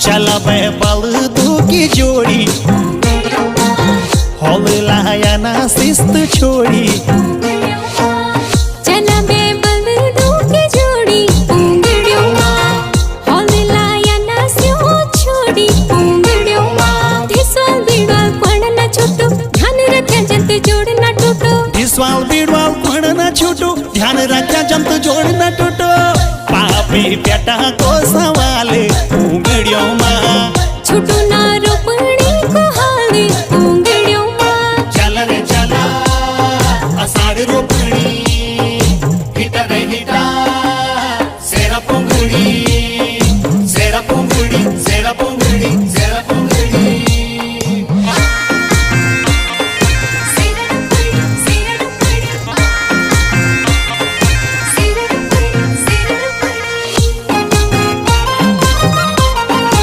चला बे बलदू की जोड़ी हॉल लाया ना शिस्त छोड़ी। चला बे बलदू की जोड़ी उंगड़ियों हॉल लाया ना शिस्त छोड़ी उंगड़ियों धिसवाल बीड़वाल पण ना छूटो ध्यान रखा जंत जोड़ ना टूटो। धिसवाल बीड़वाल पण ना छूटो ध्यान रखा जंत जोड़ ना टूटो। पापी बेटा को सवाल उंगड़ियों